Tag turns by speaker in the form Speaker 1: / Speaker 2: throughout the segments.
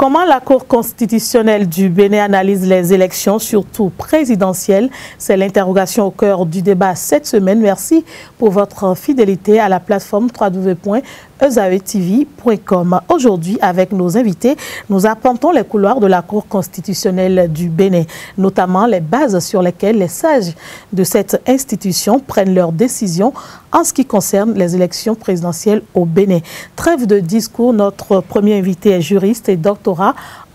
Speaker 1: Comment la Cour constitutionnelle du Bénin analyse les élections, surtout présidentielles? C'est l'interrogation au cœur du débat cette semaine. Merci pour votre fidélité à la plateforme www.ezaetv.com. Aujourd'hui, avec nos invités, nous arpentons les couloirs de la Cour constitutionnelle du Bénin, notamment les bases sur lesquelles les sages de cette institution prennent leurs décisions en ce qui concerne les élections présidentielles au Bénin. Trêve de discours, notre premier invité est juriste et doctorat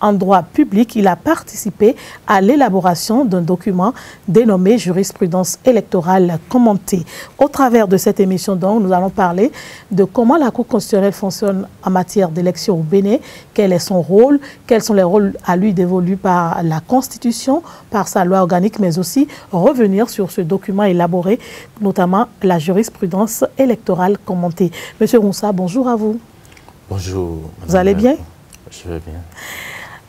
Speaker 1: en droit public. Il a participé à l'élaboration d'un document dénommé Jurisprudence électorale commentée. Au travers de cette émission, donc, nous allons parler de comment la Cour constitutionnelle fonctionne en matière d'élection au Bénin, quel est son rôle, quels sont les rôles à lui dévolus par la Constitution, par sa loi organique, mais aussi revenir sur ce document élaboré, notamment la jurisprudence électorale commentée. Monsieur Moussa, bonjour à vous.
Speaker 2: Bonjour.
Speaker 1: Vous allez bien?
Speaker 2: Je vais bien.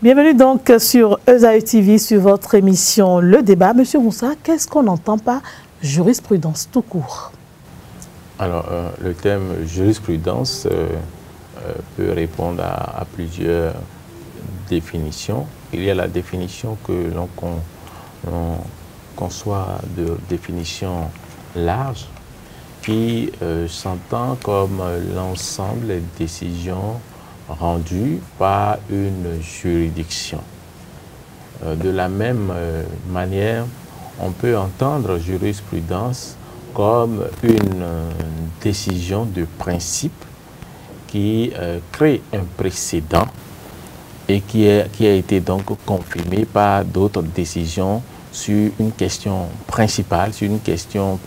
Speaker 1: Bienvenue donc sur EZAETV, sur votre émission Le Débat. Monsieur Moussa, qu'est-ce qu'on entend par jurisprudence tout court?
Speaker 2: Alors, le thème jurisprudence peut répondre à plusieurs définitions. Il y a la définition que l'on conçoit de définition large, qui s'entend comme l'ensemble des décisions rendues par une juridiction. De la même manière, on peut entendre jurisprudence comme une décision de principe qui crée un précédent et qui a été donc confirmé par d'autres décisions sur une question principale, sur une question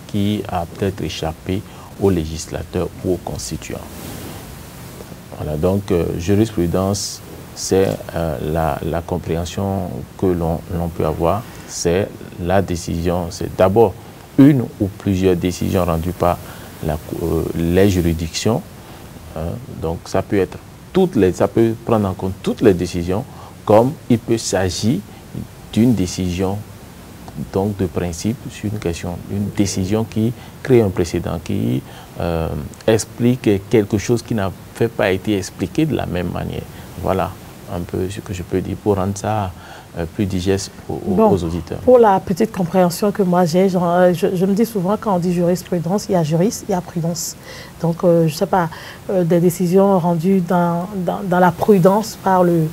Speaker 2: qui a peut-être échappé au législateur ou au constituant. Voilà, donc jurisprudence, c'est la compréhension que l'on peut avoir, c'est la décision, c'est d'abord une ou plusieurs décisions rendues par les juridictions. Donc ça peut être ça peut prendre en compte toutes les décisions, comme il peut s'agir d'une décision donc de principe sur une question, une décision qui crée un précédent, qui explique quelque chose qui n'a pas été expliqué de la même manière. Voilà un peu ce que je peux dire pour rendre ça plus digeste aux auditeurs.
Speaker 1: Pour la petite compréhension que moi j'ai, je me dis souvent quand on dit jurisprudence, il y a juriste, il y a prudence. Donc, je ne sais pas, des décisions rendues dans la prudence par le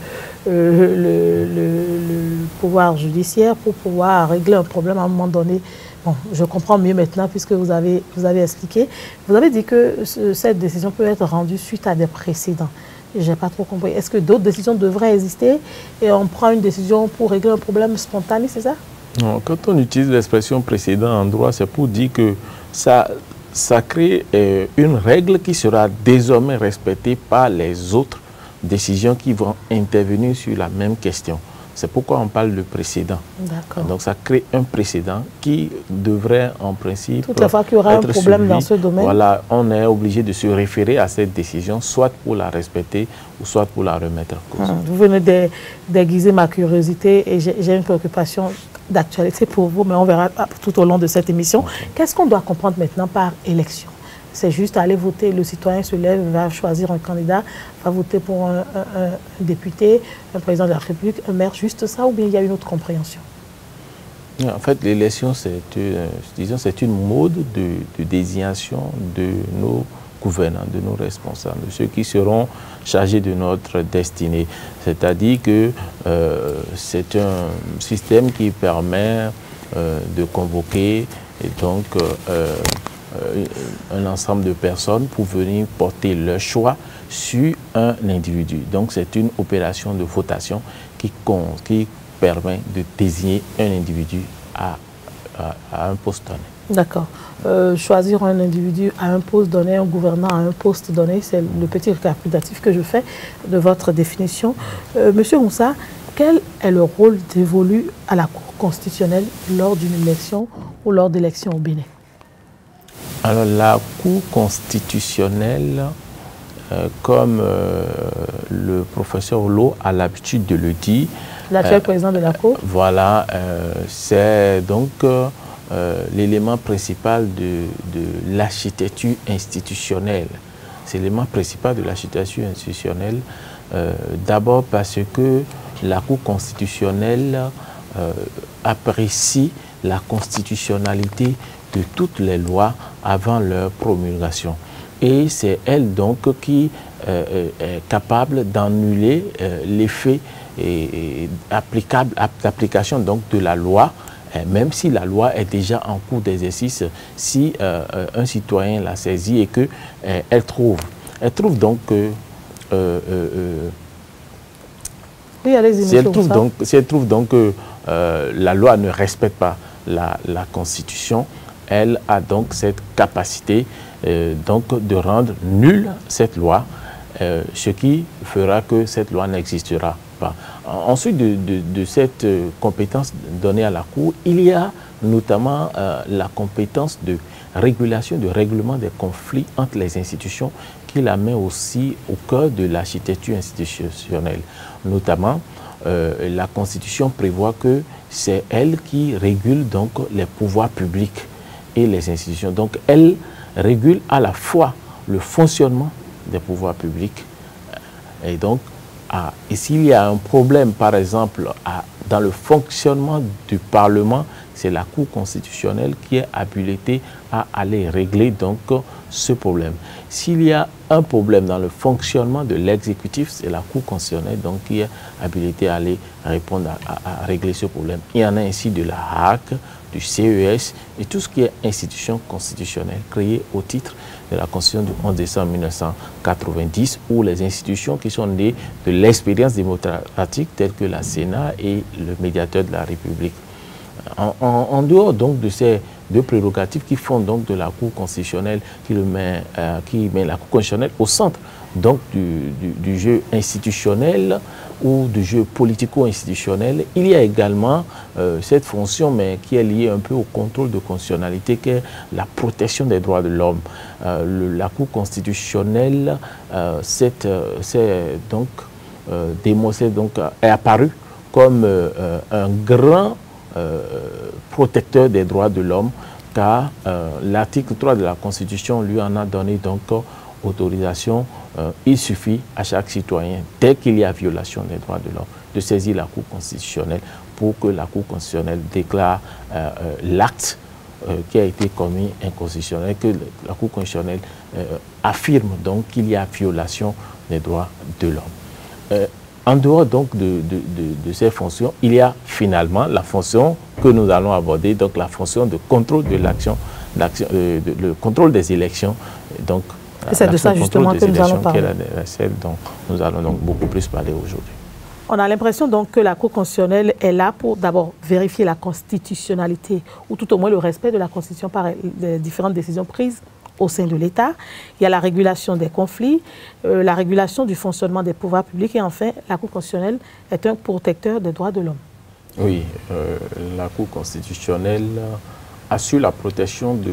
Speaker 1: pouvoir judiciaire pour pouvoir régler un problème à un moment donné. Bon, je comprends mieux maintenant puisque vous avez expliqué. Vous avez dit que cette décision peut être rendue suite à des précédents. Je n'ai pas trop compris. Est-ce que d'autres décisions devraient exister et on prend une décision pour régler un problème spontané, c'est ça?
Speaker 2: Non, quand on utilise l'expression précédent en droit, c'est pour dire que ça crée une règle qui sera désormais respectée par les autres décisions qui vont intervenir sur la même question. C'est pourquoi on parle de précédent. Donc ça crée un précédent qui devrait en principe
Speaker 1: toute la fois qu'il y aura un problème dans ce domaine.
Speaker 2: Voilà, on est obligé de se référer à cette décision, soit pour la respecter ou soit pour la remettre en cause.
Speaker 1: Vous venez d'aiguiser ma curiosité et j'ai une préoccupation d'actualité pour vous, mais on verra tout au long de cette émission. Okay. Qu'est-ce qu'on doit comprendre maintenant par élection? C'est juste aller voter, le citoyen se lève, va choisir un candidat, va voter pour un député, un président de la République, un maire, juste ça, ou bien il y a une autre compréhension?
Speaker 2: En fait, l'élection, c'est une mode de désignation de nos gouvernants, de nos responsables, de ceux qui seront chargés de notre destinée. C'est-à-dire que c'est un système qui permet de convoquer et donc un ensemble de personnes pour venir porter leur choix sur un individu. Donc c'est une opération de votation qui permet de désigner un individu à un poste donné.
Speaker 1: D'accord. Choisir un individu à un poste donné, un gouvernant à un poste donné, c'est le petit récapitulatif que je fais de votre définition. Monsieur Moussa, quel est le rôle dévolu à la Cour constitutionnelle lors d'une élection ou lors d'élections au Bénin?
Speaker 2: Alors la Cour constitutionnelle, comme le professeur Hulot a l'habitude de le dire,
Speaker 1: l'actuel président de la Cour,
Speaker 2: voilà, c'est donc l'élément principal de l'architecture institutionnelle. C'est l'élément principal de l'architecture institutionnelle D'abord parce que la Cour constitutionnelle apprécie la constitutionnalité de toutes les lois avant leur promulgation. Et c'est elle donc qui est capable d'annuler l'effet d'application donc de la loi, même si la loi est déjà en cours d'exercice, si un citoyen la saisit et que elle trouve donc que si elle trouve donc que la loi ne respecte pas la Constitution, elle a donc cette capacité donc de rendre nulle cette loi, ce qui fera que cette loi n'existera pas. Ensuite de cette compétence donnée à la Cour, il y a notamment la compétence de régulation, de règlement des conflits entre les institutions, qui la met aussi au cœur de l'architecture institutionnelle. Notamment, la Constitution prévoit que c'est elle qui régule donc les pouvoirs publics et les institutions. Donc, elle régule à la fois le fonctionnement des pouvoirs publics et donc, et s'il y a un problème, par exemple, dans le fonctionnement du Parlement, c'est la Cour constitutionnelle qui est habilitée à aller régler donc ce problème. S'il y a un problème dans le fonctionnement de l'exécutif, c'est la Cour constitutionnelle donc qui est habilitée à aller répondre à régler ce problème. Il y en a ainsi de la HAC, du CES et tout ce qui est institution constitutionnelle créée au titre de la Constitution du 11 décembre 1990 ou les institutions qui sont nées de l'expérience démocratique telles que la Sénat et le médiateur de la République. En dehors donc de ces deux prérogatives qui font donc de la Cour constitutionnelle, qui met la Cour constitutionnelle au centre donc du jeu institutionnel ou du jeu politico-institutionnel, il y a également cette fonction, mais qui est liée un peu au contrôle de constitutionnalité, qui est la protection des droits de l'homme. La Cour constitutionnelle est apparue comme un grand protecteur des droits de l'homme, car l'article 3 de la Constitution lui en a donné donc autorisation. Il suffit à chaque citoyen, dès qu'il y a violation des droits de l'homme, de saisir la Cour constitutionnelle pour que la Cour constitutionnelle déclare l'acte qui a été commis inconstitutionnel, que la Cour constitutionnelle affirme donc qu'il y a violation des droits de l'homme. En dehors donc de ces fonctions, il y a finalement la fonction que nous allons aborder, donc la fonction de contrôle de l'action, le contrôle des élections. Donc,
Speaker 1: c'est de ça justement que nous allons parler.
Speaker 2: Qui est celle dont nous allons donc beaucoup plus parler aujourd'hui.
Speaker 1: On a l'impression donc que la Cour constitutionnelle est là pour d'abord vérifier la constitutionnalité ou tout au moins le respect de la Constitution par les différentes décisions prises au sein de l'État. Il y a la régulation des conflits, la régulation du fonctionnement des pouvoirs publics et enfin la Cour constitutionnelle est un protecteur des droits de l'homme. Oui,
Speaker 2: la Cour constitutionnelle assure la protection de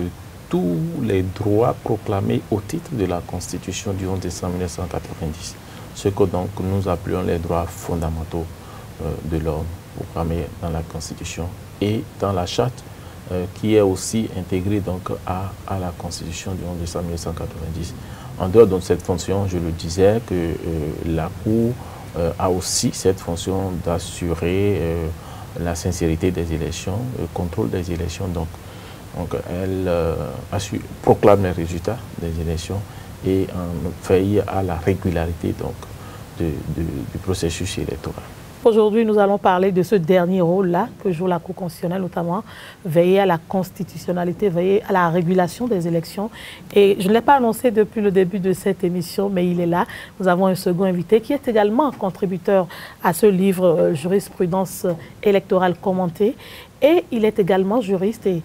Speaker 2: tous les droits proclamés au titre de la Constitution du 11 décembre 1990, ce que donc nous appelons les droits fondamentaux de l'homme proclamés dans la Constitution et dans la Charte qui est aussi intégrée donc à la Constitution du 11 décembre 1990. En dehors de cette fonction, je le disais, que la Cour a aussi cette fonction d'assurer la sincérité des élections, le contrôle des élections. Donc elle proclame les résultats des élections et veille à la régularité donc, du processus électoral.
Speaker 1: Aujourd'hui, nous allons parler de ce dernier rôle-là que joue la Cour constitutionnelle, notamment veiller à la constitutionnalité, veiller à la régulation des élections. Et je ne l'ai pas annoncé depuis le début de cette émission, mais il est là. Nous avons un second invité qui est également contributeur à ce livre Jurisprudence électorale commentée. Et il est également juriste et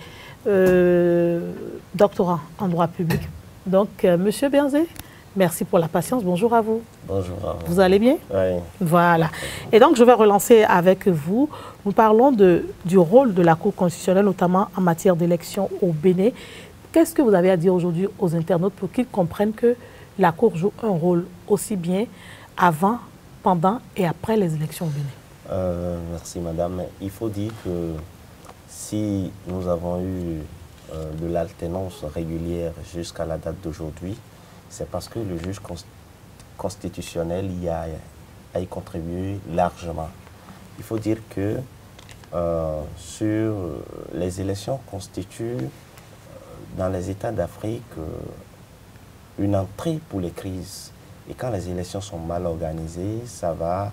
Speaker 1: doctorant en droit public. Donc, Monsieur Bianzé, merci pour la patience. Bonjour à vous.
Speaker 3: Bonjour à vous.
Speaker 1: Vous allez bien?
Speaker 3: Oui.
Speaker 1: Voilà. Et donc, je vais relancer avec vous. Nous parlons du rôle de la Cour constitutionnelle, notamment en matière d'élection au Bénin. Qu'est-ce que vous avez à dire aujourd'hui aux internautes pour qu'ils comprennent que la Cour joue un rôle aussi bien avant, pendant et après les élections au Bénin?
Speaker 3: Merci, madame. Il faut dire que si nous avons eu de l'alternance régulière jusqu'à la date d'aujourd'hui, c'est parce que le juge constitutionnel y a a y contribué largement. Il faut dire que sur les élections constituent dans les États d'Afrique une entrée pour les crises. Et quand les élections sont mal organisées, ça va,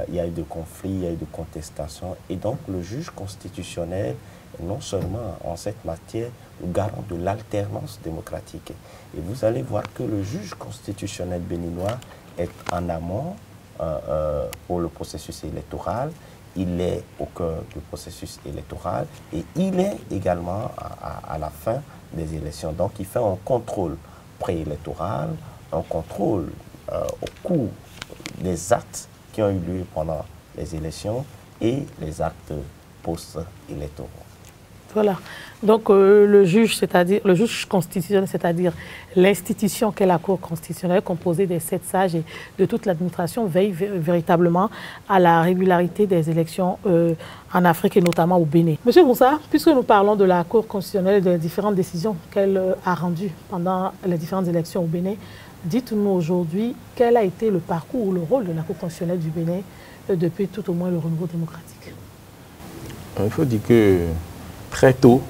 Speaker 3: il y a eu de conflits, il y a eu de contestations. Et donc le juge constitutionnel, non seulement en cette matière, le garant de l'alternance démocratique. Et vous allez voir que le juge constitutionnel béninois est en amont pour le processus électoral. Il est au cœur du processus électoral et il est également à la fin des élections. Donc il fait un contrôle préélectoral, un contrôle au cours des actes qui ont eu lieu pendant les élections et les actes post-électoraux.
Speaker 1: Voilà. Donc le juge, c'est-à-dire le juge constitutionnel, c'est-à-dire l'institution qu'est la Cour constitutionnelle, composée des 7 sages et de toute l'administration, veille véritablement à la régularité des élections en Afrique et notamment au Bénin. Monsieur Moussa, puisque nous parlons de la Cour constitutionnelle et des différentes décisions qu'elle a rendues pendant les différentes élections au Bénin, dites-nous aujourd'hui quel a été le parcours ou le rôle de la Cour constitutionnelle du Bénin depuis tout au moins le renouveau démocratique.
Speaker 2: Il faut dire que très tôt,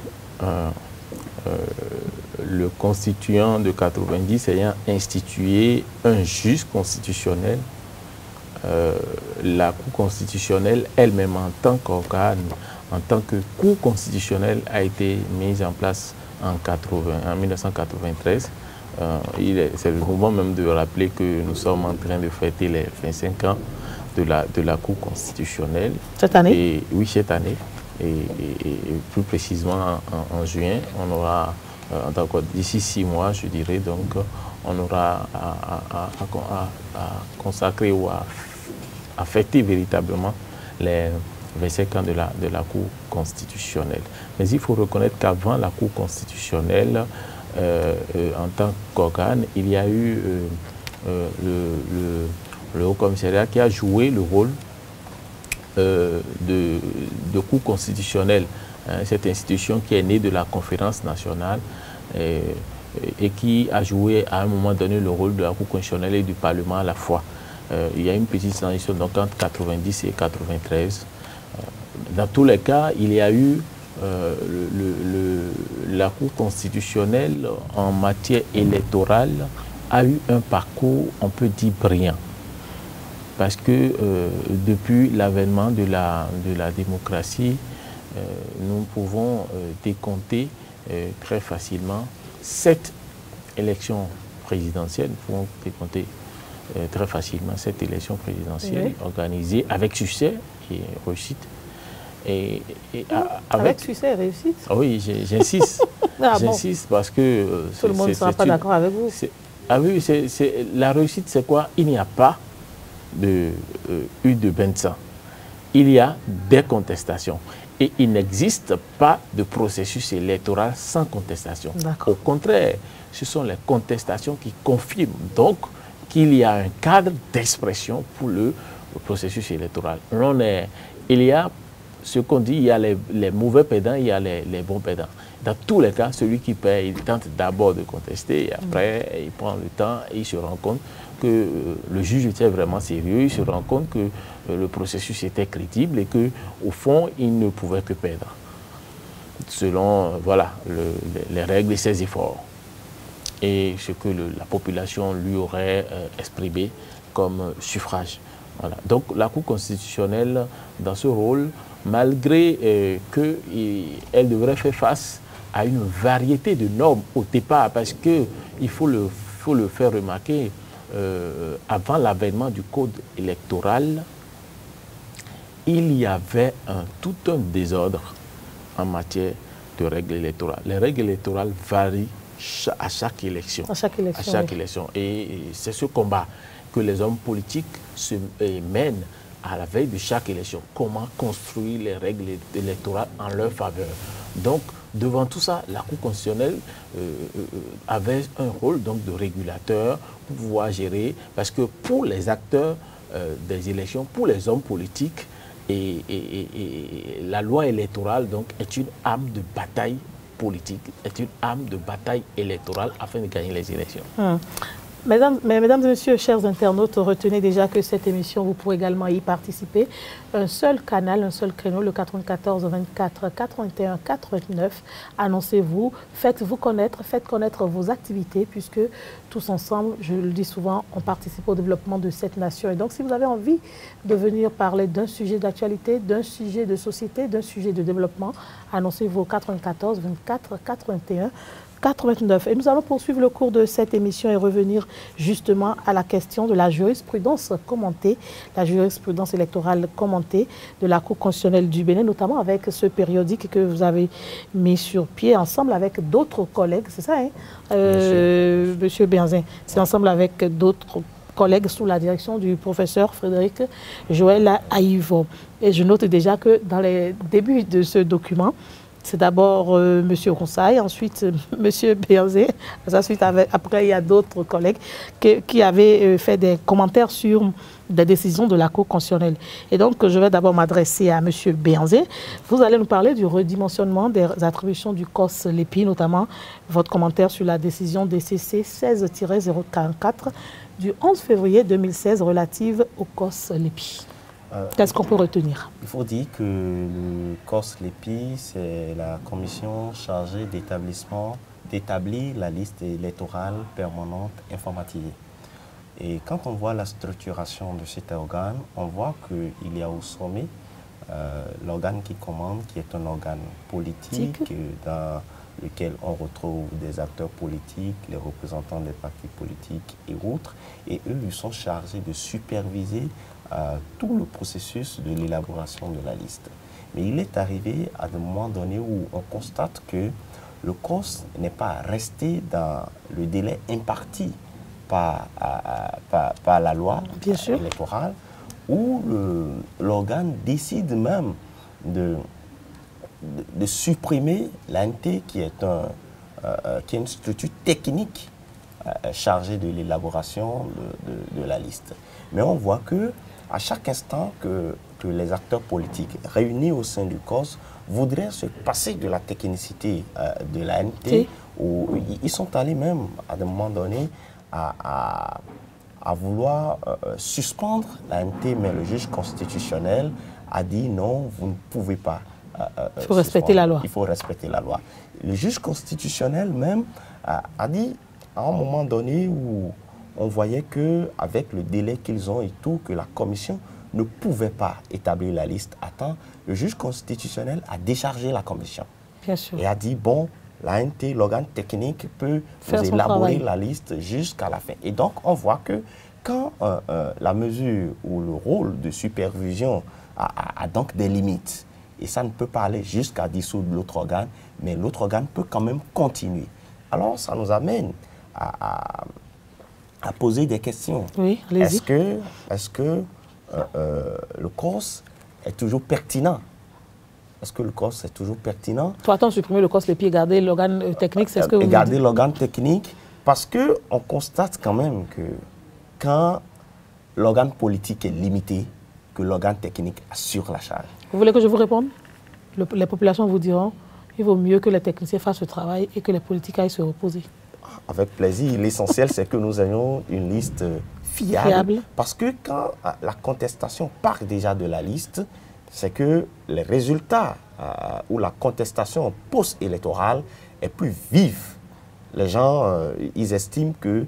Speaker 2: le constituant de 90 ayant institué un juge constitutionnel, la Cour constitutionnelle elle-même en tant qu'organe, en tant que Cour constitutionnelle a été mise en place en 1993. C'est le moment même de rappeler que nous sommes en train de fêter les 25 ans de la Cour constitutionnelle.
Speaker 1: Cette année?
Speaker 2: Et, oui, cette année. Et plus précisément en juin, on aura, d'ici 6 mois, je dirais, donc on aura à consacrer ou à fêter véritablement les 25 ans de la Cour constitutionnelle. Mais il faut reconnaître qu'avant la Cour constitutionnelle, en tant qu'organe, il y a eu le Haut Commissariat qui a joué le rôle de Cour constitutionnelle, cette institution qui est née de la conférence nationale et qui a joué à un moment donné le rôle de la Cour constitutionnelle et du Parlement à la fois. Il y a une petite transition donc entre 90 et 93. Dans tous les cas, il y a eu la Cour constitutionnelle en matière électorale a eu un parcours, on peut dire, brillant. Parce que depuis l'avènement de la démocratie, nous pouvons décompter très facilement 7 élections présidentielles. Nous pouvons décompter très facilement 7 élections présidentielles organisées avec succès et réussite.
Speaker 1: Avec succès et réussite?
Speaker 2: Oui, j'insiste. J'insiste parce que...
Speaker 1: Tout le monde ne sera pas d'accord avec vous.
Speaker 2: Ah oui, la réussite, c'est quoi? Il n'y a pas de Benza. Il y a des contestations. Et il n'existe pas de processus électoral sans contestation. Au contraire, ce sont les contestations qui confirment donc qu'il y a un cadre d'expression pour le processus électoral. Il y a ce qu'on dit, il y a les mauvais pédants, il y a les bons pédants. Dans tous les cas, celui qui paie, il tente d'abord de contester, et après, il prend le temps et il se rend compte que le juge était vraiment sérieux, il se rend compte que le processus était crédible et qu'au fond, il ne pouvait que perdre, selon voilà, les règles et ses efforts. Et ce que la population lui aurait exprimé comme suffrage. Voilà. Donc la Cour constitutionnelle, dans ce rôle, malgré qu'elle devrait faire face à une variété de normes au départ, parce qu'il faut le faire remarquer, avant l'avènement du code électoral, il y avait tout un désordre en matière de règles électorales. Les règles électorales varient à chaque élection. À chaque élection. Et c'est ce combat que les hommes politiques mènent à la veille de chaque élection. Comment construire les règles électorales en leur faveur. Donc, devant tout ça, la Cour constitutionnelle avait un rôle donc, de régulateur pour pouvoir gérer, parce que pour les acteurs des élections, pour les hommes politiques, la loi électorale donc, est une arme de bataille politique, est une arme de bataille électorale afin de gagner les élections.
Speaker 1: Mesdames et messieurs, chers internautes, retenez déjà que cette émission, vous pourrez également y participer. Un seul canal, un seul créneau, le 94 24 81 89. Annoncez-vous, faites-vous connaître, faites connaître vos activités, puisque tous ensemble, je le dis souvent, on participe au développement de cette nation. Et donc, si vous avez envie de venir parler d'un sujet d'actualité, d'un sujet de société, d'un sujet de développement, annoncez-vous au 94 24 81 89. Et nous allons poursuivre le cours de cette émission et revenir justement à la question de la jurisprudence commentée, la jurisprudence électorale commentée de la Cour constitutionnelle du Bénin, notamment avec ce périodique que vous avez mis sur pied ensemble avec d'autres collègues, c'est ça, hein, Monsieur Benzin, c'est ensemble avec d'autres collègues sous la direction du professeur Frédéric Joël Aïvo. Et je note déjà que dans les débuts de ce document, c'est d'abord M. Ronsaï, ensuite M. Béanzé, après il y a d'autres collègues qui avaient fait des commentaires sur des décisions de la Cour constitutionnelle. Et donc je vais d'abord m'adresser à M. Béanzé. Vous allez nous parler du redimensionnement des attributions du COS-LEPI, notamment votre commentaire sur la décision DCC 16-044 du 11 février 2016 relative au COS-LEPI. Qu'est-ce qu'on peut retenir?
Speaker 3: Il faut dire que le COS-LEPI, c'est la commission chargée d'établir la liste électorale permanente informatisée. Et quand on voit la structuration de cet organe, on voit qu'il y a au sommet l'organe qui commande, qui est un organe politique dans lequel on retrouve des acteurs politiques, les représentants des partis politiques et autres. Et eux, ils sont chargés de superviser tout le processus de l'élaboration de la liste. Mais il est arrivé à un moment donné où on constate que le COS n'est pas resté dans le délai imparti par la loi électorale, où l'organe décide même de supprimer l'ANT qui est une structure technique chargée de l'élaboration de la liste. Mais on voit que à chaque instant que les acteurs politiques réunis au sein du COS voudraient se passer de la technicité de l'ANT, où ils sont allés même, à un moment donné, à vouloir suspendre l'ANT, mais le juge constitutionnel a dit non, vous ne pouvez pas.
Speaker 1: Il faut respecter la loi.
Speaker 3: Il faut respecter la loi. Le juge constitutionnel même a dit, à un moment donné où on voyait qu'avec le délai qu'ils ont et tout, que la commission ne pouvait pas établir la liste à temps, le juge constitutionnel a déchargé la commission.
Speaker 1: Bien sûr.
Speaker 3: Et a dit, bon, l'ANT, l'organe technique, peut vous élaborer la liste jusqu'à la fin. Et donc, on voit que quand la mesure ou le rôle de supervision a donc des limites, et ça ne peut pas aller jusqu'à dissoudre l'autre organe, mais l'autre organe peut quand même continuer. Alors, ça nous amène à poser des questions.
Speaker 1: Oui, allez-y.
Speaker 3: Est-ce que le COS est toujours pertinent? Est-ce que le COS est toujours pertinent?
Speaker 1: Doit-on supprimer le COS-LEPI et garder l'organe technique? C'est ce que vous
Speaker 3: garder l'organe technique, parce qu'on constate quand même que quand l'organe politique est limité, que l'organe technique assure la charge.
Speaker 1: Vous voulez que je vous réponde? Les populations vous diront il vaut mieux que les techniciens fassent le travail et que les politiques aillent se reposer.
Speaker 3: Avec plaisir. L'essentiel, c'est que nous ayons une liste fiable. Parce que quand la contestation part déjà de la liste, c'est que les résultats ou la contestation post-électorale est plus vive. Les gens, ils estiment que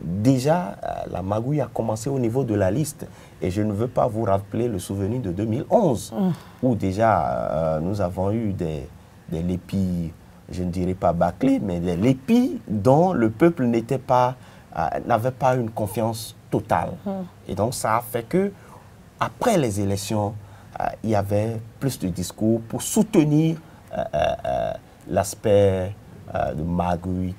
Speaker 3: déjà la magouille a commencé au niveau de la liste. Et je ne veux pas vous rappeler le souvenir de 2011, où déjà nous avons eu des LEPI, je ne dirais pas bâclés, mais des LEPI dont le peuple n'avait pas une confiance totale. Et donc ça a fait que après les élections, il y avait plus de discours pour soutenir l'aspect de magouille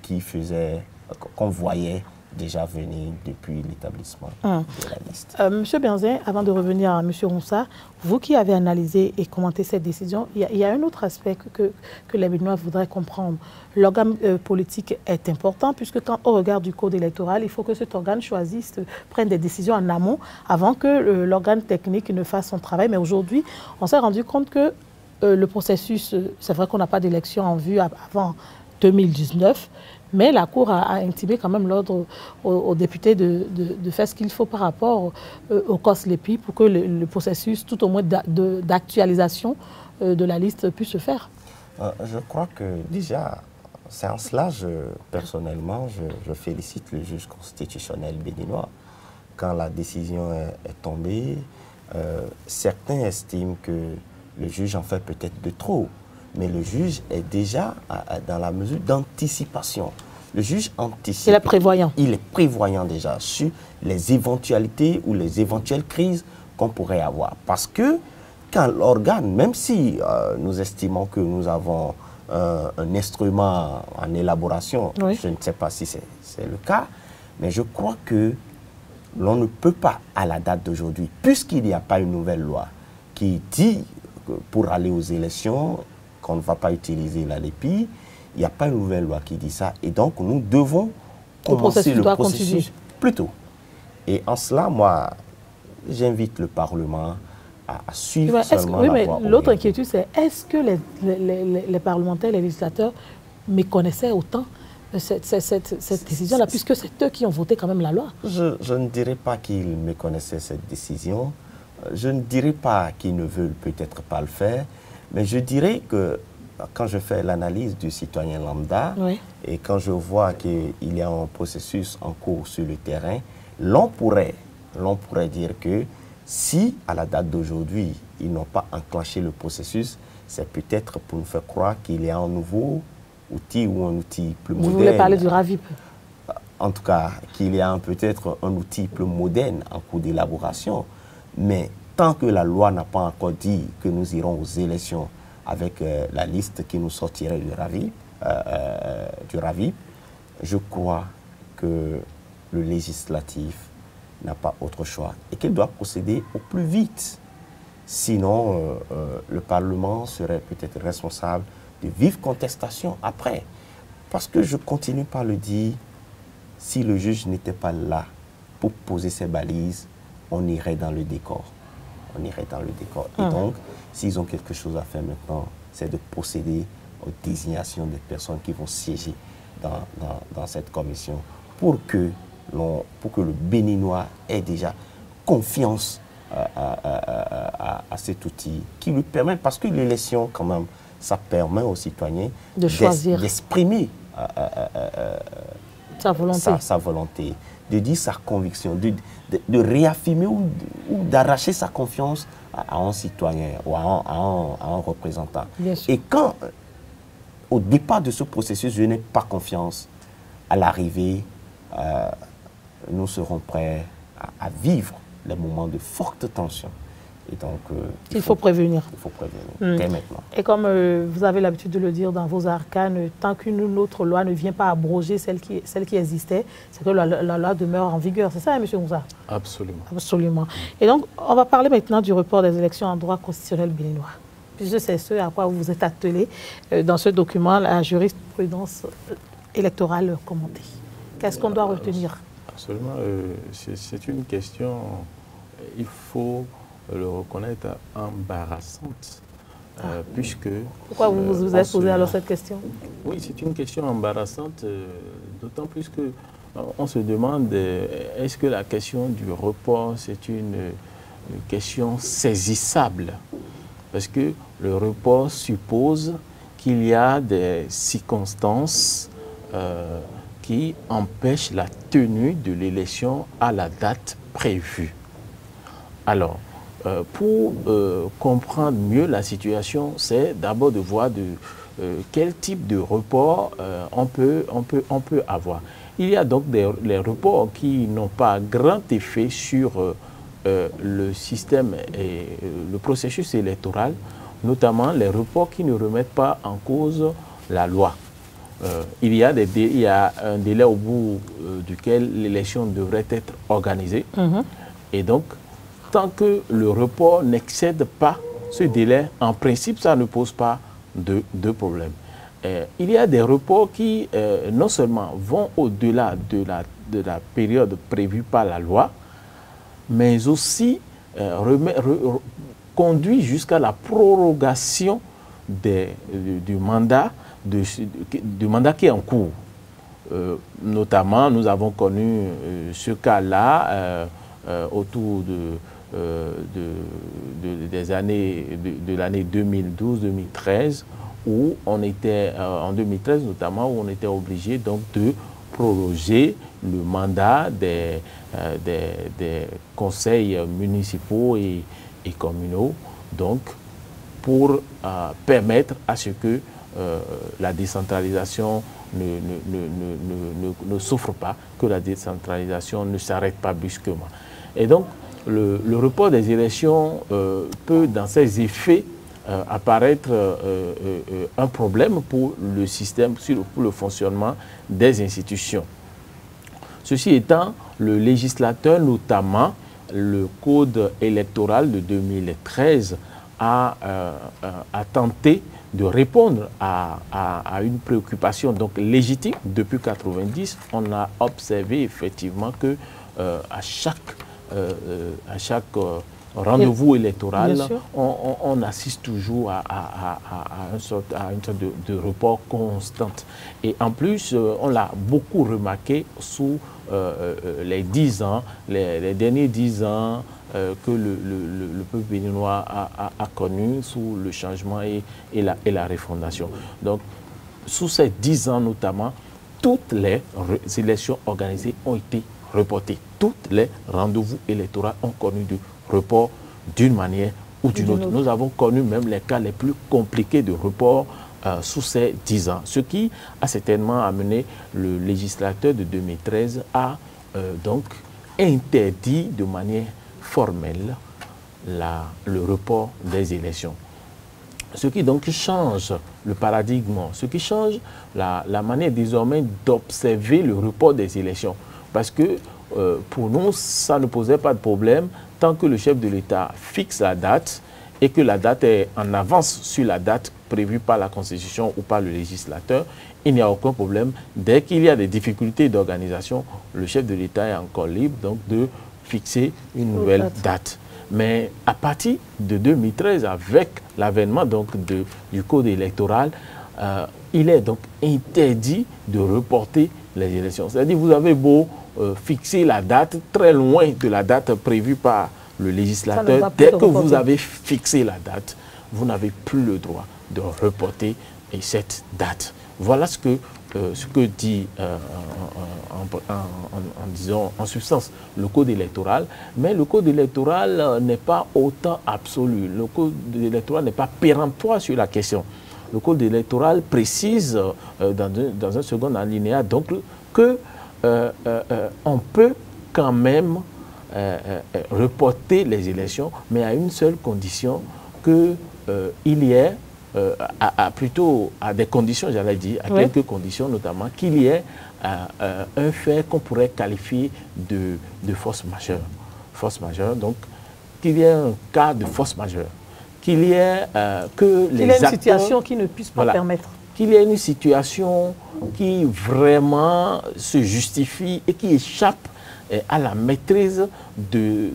Speaker 3: qu'on voyait déjà venir depuis l'établissement de la liste.
Speaker 1: Monsieur Benzin, avant de revenir à Monsieur Ronsa, vous qui avez analysé et commenté cette décision, il y a un autre aspect que les Béninois voudraient comprendre. L'organe politique est important puisque quand au regard du code électoral, il faut que cet organe choisisse, prenne des décisions en amont avant que l'organe technique ne fasse son travail. Mais aujourd'hui, on s'est rendu compte que le processus, c'est vrai qu'on n'a pas d'élection en vue avant 2019, Mais la Cour a intimé quand même l'ordre aux députés de faire ce qu'il faut par rapport au COSLEPI pour que le processus, tout au moins d'actualisation de la liste, puisse se faire.
Speaker 3: Je crois que déjà, c'est en cela, personnellement, je félicite le juge constitutionnel béninois. Quand la décision est tombée, certains estiment que le juge en fait peut-être de trop, mais le juge est déjà dans la mesure d'anticipation. Le juge anticipe.
Speaker 1: Il est prévoyant.
Speaker 3: Il est prévoyant déjà sur les éventualités ou les éventuelles crises qu'on pourrait avoir. Parce que quand l'organe, même si nous estimons que nous avons un instrument en élaboration, oui. Je ne sais pas si c'est le cas, mais je crois que l'on ne peut pas, à la date d'aujourd'hui, puisqu'il n'y a pas une nouvelle loi qui dit que pour aller aux élections, qu'on ne va pas utiliser la LEPI, il n'y a pas une nouvelle loi qui dit ça. Et donc, nous devons commencer le processus plus tôt. Et en cela, moi, j'invite le Parlement à suivre seulement la voie.
Speaker 1: L'autre inquiétude, c'est est-ce que les parlementaires, les législateurs méconnaissaient autant cette décision-là, puisque c'est eux qui ont voté quand même la loi?
Speaker 3: Je ne dirais pas qu'ils méconnaissaient cette décision. Je ne dirais pas qu'ils ne veulent peut-être pas le faire. Mais je dirais que quand je fais l'analyse du citoyen lambda, oui. Et quand je vois qu'il y a un processus en cours sur le terrain, l'on pourrait dire que si, à la date d'aujourd'hui, ils n'ont pas enclenché le processus, c'est peut-être pour nous faire croire qu'il y a un nouveau outil ou un outil plus moderne.
Speaker 1: Vous voulez parler du RAVIP?
Speaker 3: En tout cas, qu'il y a peut-être un outil plus moderne en cours d'élaboration. Mais tant que la loi n'a pas encore dit que nous irons aux élections avec la liste qui nous sortirait du RAVIP, je crois que le législatif n'a pas autre choix et qu'il doit procéder au plus vite. Sinon, le Parlement serait peut-être responsable de vives contestations après. Parce que je continue par le dire, si le juge n'était pas là pour poser ses balises, on irait dans le décor. On irait dans le décor. Et donc, s'ils ont quelque chose à faire maintenant, c'est de procéder aux désignations des personnes qui vont siéger dans cette commission pour que le Béninois ait déjà confiance à cet outil qui lui permet, parce que l'élection, quand même, ça permet aux citoyens
Speaker 1: de choisir,
Speaker 3: d'exprimer
Speaker 1: sa
Speaker 3: volonté, de dire sa conviction, de réaffirmer ou d'arracher sa confiance à un citoyen ou à un représentant. Et quand, au départ de ce processus, je n'ai pas confiance, à l'arrivée, nous serons prêts à vivre les moments de forte tension. Et donc,
Speaker 1: il faut prévenir.
Speaker 3: Il faut prévenir, dès maintenant.
Speaker 1: Et comme vous avez l'habitude de le dire dans vos arcanes, tant qu'une autre loi ne vient pas abroger celle qui existait, c'est que la loi demeure en vigueur. C'est ça, M. Moussa?
Speaker 2: Absolument.
Speaker 1: Absolument. Et donc, on va parler maintenant du report des élections en droit constitutionnel béninois. Puisque c'est ce à quoi vous vous êtes attelé dans ce document, la jurisprudence électorale commentée. Qu'est-ce qu'on doit retenir?
Speaker 2: Absolument. C'est une question, il faut le reconnaître, embarrassante. Puisque...
Speaker 1: Pourquoi vous vous êtes posé alors cette question?
Speaker 2: Oui, c'est une question embarrassante, d'autant plus que on se demande, est-ce que la question du report, c'est une question saisissable? Parce que le report suppose qu'il y a des circonstances qui empêchent la tenue de l'élection à la date prévue. Alors, pour comprendre mieux la situation, c'est d'abord de voir quel type de report on peut avoir. Il y a donc les reports qui n'ont pas grand effet sur le système et le processus électoral, notamment les reports qui ne remettent pas en cause la loi. Il y a un délai au bout duquel l'élection devrait être organisée. Et donc, tant que le report n'excède pas ce délai, en principe, ça ne pose pas de problème. Il y a des reports qui, non seulement vont au-delà de la période prévue par la loi, mais aussi conduit jusqu'à la prorogation du mandat qui est en cours. notamment, nous avons connu ce cas-là autour des années de l'année 2012-2013, où on était, en 2013 notamment, où on était obligé donc de proroger le mandat des conseils municipaux et communaux, donc pour permettre à ce que la décentralisation ne souffre pas, que la décentralisation ne s'arrête pas brusquement. Et donc, le report des élections peut, dans ses effets, apparaître un problème pour le système, pour le fonctionnement des institutions. Ceci étant, le législateur, notamment le Code électoral de 2013, a tenté de répondre à une préoccupation donc légitime. Depuis 1990, on a observé effectivement que à chaque rendez-vous électoral, on assiste toujours à une sorte de report constant. Et en plus, on l'a beaucoup remarqué sous les 10 ans, les derniers 10 ans que le peuple béninois a connu sous le changement et la refondation. Donc, sous ces 10 ans notamment, toutes les élections organisées ont été reportées. Toutes les rendez-vous électoraux ont connu du report d'une manière ou d'une autre. Nous avons connu même les cas les plus compliqués de report sous ces 10 ans. Ce qui a certainement amené le législateur de 2013 à donc interdit de manière formelle le report des élections. Ce qui donc change le paradigme, ce qui change la manière désormais d'observer le report des élections. Parce que pour nous, ça ne posait pas de problème tant que le chef de l'État fixe la date et que la date est en avance sur la date prévue par la Constitution ou par le législateur, il n'y a aucun problème. Dès qu'il y a des difficultés d'organisation, le chef de l'État est encore libre donc de fixer une nouvelle date. Mais à partir de 2013, avec l'avènement du Code électoral, il est donc interdit de reporter les élections. C'est-à-dire vous avez beau fixer la date très loin de la date prévue par le législateur, dès que vous avez fixé la date, vous n'avez plus le droit de reporter cette date. Voilà ce que dit en substance le Code électoral, mais le Code électoral n'est pas autant absolu. Le Code électoral n'est pas péremptoire sur la question. Le Code électoral précise dans un second alinéa donc que on peut quand même reporter les élections, mais à une seule condition, qu'il y ait plutôt à des conditions, j'allais dire, à quelques conditions notamment, qu'il y ait un fait qu'on pourrait qualifier de force majeure. Force majeure, donc qu'il y ait un cas de force majeure, qu'il y ait que les acteurs... Qu'il y ait une
Speaker 1: situation qui ne puisse pas permettre.
Speaker 2: Qu'il y ait une situation qui vraiment se justifie et qui échappe à la maîtrise de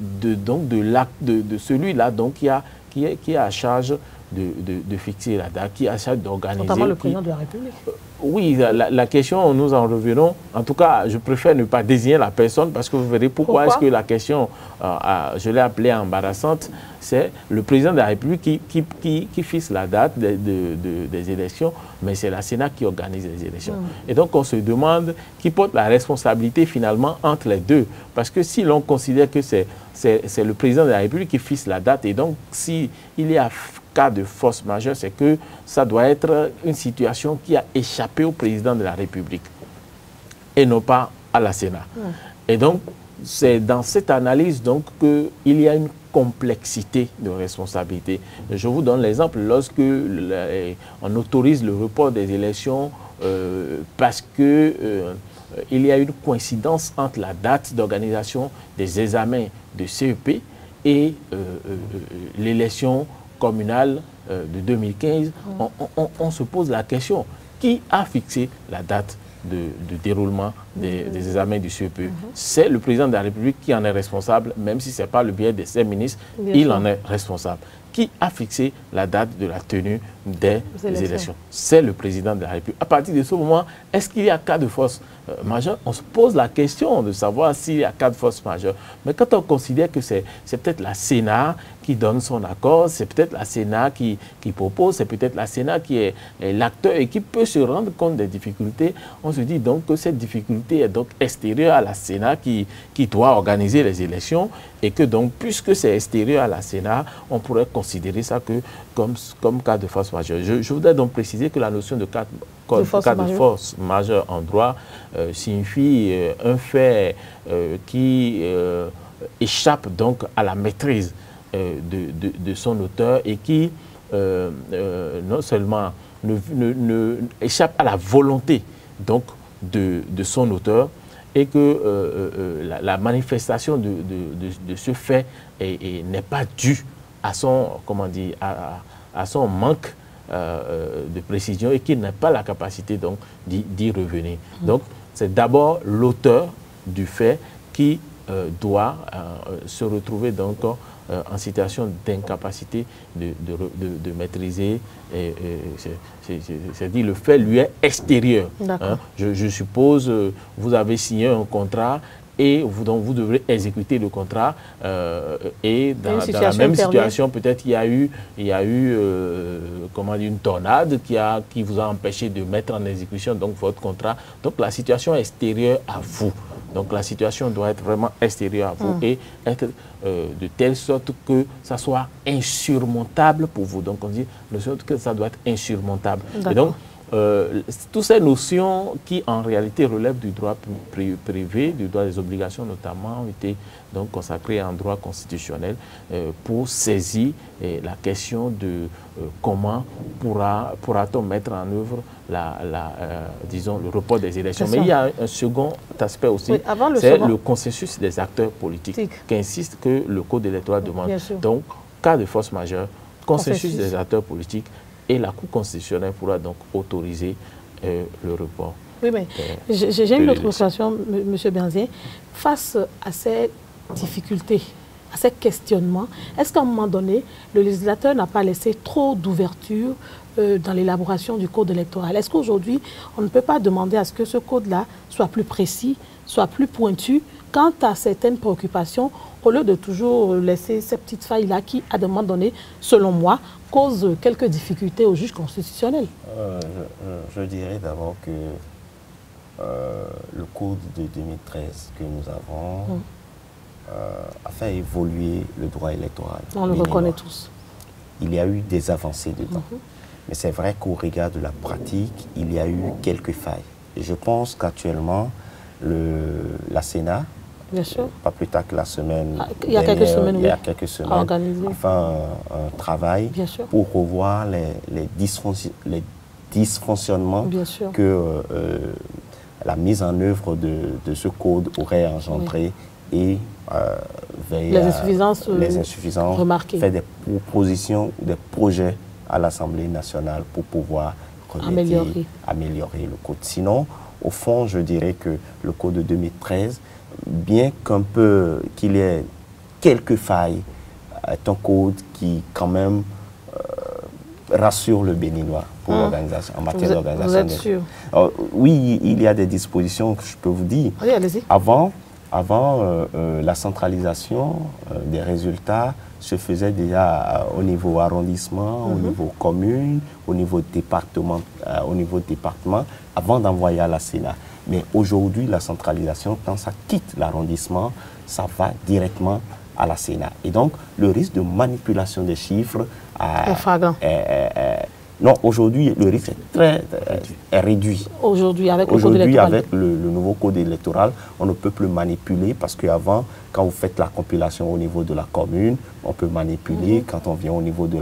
Speaker 2: celui-là qui est à charge de fixer la date, qui est à charge d'organiser.
Speaker 1: Notamment le président de la République.
Speaker 2: Oui, la question, nous en revenons. En tout cas, je préfère ne pas désigner la personne parce que vous verrez pourquoi est-ce que la question, je l'ai appelée embarrassante, c'est le président de la République qui fixe la date des élections, mais c'est la Sénat qui organise les élections. Et donc, on se demande qui porte la responsabilité finalement entre les deux. Parce que si l'on considère que c'est le président de la République qui fixe la date, et donc s'il y a cas de force majeure, c'est que ça doit être une situation qui a échappé au président de la République et non pas à la Sénat. Et donc, c'est dans cette analyse qu'il y a une complexité de responsabilité. Je vous donne l'exemple, lorsque on autorise le report des élections parce que il y a une coïncidence entre la date d'organisation des examens de CEP et l'élection communale de 2015, on se pose la question, qui a fixé la date de déroulement des examens du CEP? C'est le président de la République qui en est responsable, même si ce n'est pas le biais de ses ministres, il en est responsable. Qui a fixé la date de la tenue des élections? C'est le président de la République. À partir de ce moment, est-ce qu'il y a cas de force majeure, on se pose la question de savoir s'il y a cas de force majeure. Mais quand on considère que c'est peut-être la Sénat qui donne son accord, c'est peut-être la Sénat qui propose, c'est peut-être la Sénat qui est l'acteur et qui peut se rendre compte des difficultés, on se dit donc que cette difficulté est donc extérieure à la Sénat qui doit organiser les élections et que donc, puisque c'est extérieur à la Sénat, on pourrait considérer ça comme cas de force majeure. Je voudrais donc préciser que la notion de cas de force majeure en droit signifie un fait qui échappe donc à la maîtrise de son auteur et qui non seulement échappe à la volonté donc, de son auteur et que la manifestation de ce fait n'est pas due à son, comment dire, à son manque de précision et qu'il n'a pas la capacité donc d'y revenir. Donc c'est d'abord l'auteur du fait qui doit se retrouver donc en situation d'incapacité de maîtriser, c'est-à-dire le fait lui est extérieur. Hein. Je suppose, vous avez signé un contrat et donc vous devrez exécuter le contrat et dans la même situation, peut-être il y a eu comment dire, une tornade qui vous a empêché de mettre en exécution donc, votre contrat. Donc la situation est extérieure à vous. Donc la situation doit être vraiment extérieure à vous et être de telle sorte que ça soit insurmontable pour vous. Donc on dit que ça doit être insurmontable. Et donc toutes ces notions qui en réalité relèvent du droit privé, du droit des obligations notamment, ont été donc consacrées en droit constitutionnel pour saisir la question de comment pourra-t-on mettre en œuvre disons, le report des élections. Mais il y a un second aspect aussi, c'est le consensus des acteurs politiques qui insiste que le code électoral demande. Donc, cas de force majeure, consensus des acteurs politiques et la Cour constitutionnelle pourra donc autoriser le report.
Speaker 1: Oui, mais j'ai une autre question, M. Bianzien. Face à ces difficultés, à ces questionnements, est-ce qu'à un moment donné, le législateur n'a pas laissé trop d'ouverture dans l'élaboration du code électoral? Est-ce qu'aujourd'hui, on ne peut pas demander à ce que ce code-là soit plus précis, soit plus pointu quant à certaines préoccupations, au lieu de toujours laisser ces petites failles-là qui, à un moment donné, selon moi, causent quelques difficultés au juge constitutionnel?
Speaker 3: Je dirais d'abord que le code de 2013 que nous avons a fait évoluer le droit électoral.
Speaker 1: On le reconnaît tous.
Speaker 3: Il y a eu des avancées dedans. Mais c'est vrai qu'au regard de la pratique, il y a eu quelques failles. Et je pense qu'actuellement, la Sénat,
Speaker 1: bien sûr,
Speaker 3: pas plus tard que la semaine
Speaker 1: il y a quelques semaines,
Speaker 3: enfin un travail pour revoir les dysfonctionnements que la mise en œuvre de ce code aurait engendré et
Speaker 1: les insuffisances remarquées.
Speaker 3: Faire des propositions ou des projets à l'Assemblée nationale pour pouvoir améliorer le code. Sinon, au fond, je dirais que le code de 2013, bien qu'il y ait quelques failles, est un code qui quand même rassure le Béninois pour l'organisation, en matière d'organisation.
Speaker 1: Vous êtes sûr?
Speaker 3: Oui, il y a des dispositions que je peux vous dire.
Speaker 1: Oui, allez-y.
Speaker 3: Avant la centralisation des résultats se faisait déjà au niveau arrondissement, au niveau commune, au niveau département, avant d'envoyer à la Sénat. Mais aujourd'hui, la centralisation, quand ça quitte l'arrondissement, ça va directement à la Sénat. Et donc, le risque de manipulation des chiffres non, aujourd'hui, le risque est réduit. Aujourd'hui, avec le nouveau code électoral, on ne peut plus manipuler parce qu'avant, quand vous faites la compilation au niveau de la commune, on peut manipuler. Quand on vient au niveau de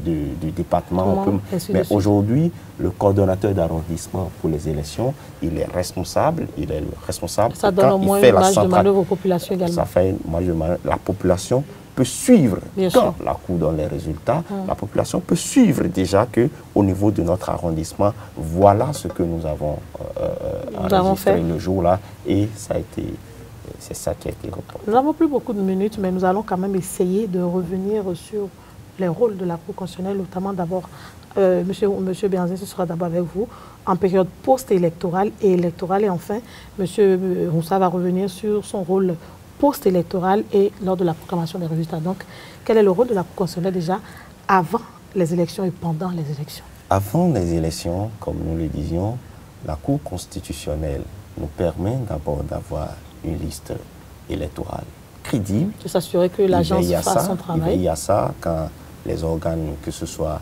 Speaker 3: du département, mais aujourd'hui, le coordonnateur d'arrondissement pour les élections, il est responsable.
Speaker 1: Ça donne au moins une marge de manœuvre aux populations également.
Speaker 3: Ça fait une marge de manœuvre. La population peut suivre quand la Cour donne les résultats. La population peut suivre déjà qu'au niveau de notre arrondissement, voilà ce que nous avons enregistré le jour-là et c'est ça qui a été reporté.
Speaker 1: Nous n'avons plus beaucoup de minutes, mais nous allons quand même essayer de revenir sur les rôles de la Cour constitutionnelle, notamment d'abord, Monsieur Bianzien, ce sera d'abord avec vous. en période post-électorale et électorale. Et enfin, M. Moussa va revenir sur son rôle post-électoral et lors de la proclamation des résultats. Donc, quel est le rôle de la Cour constitutionnelle déjà avant les élections et pendant les élections?
Speaker 3: Avant les élections, comme nous le disions, la Cour constitutionnelle nous permet d'abord d'avoir une liste électorale crédible.
Speaker 1: De s'assurer que l'agence fasse son travail.
Speaker 3: Il y a ça quand les organes, que ce soit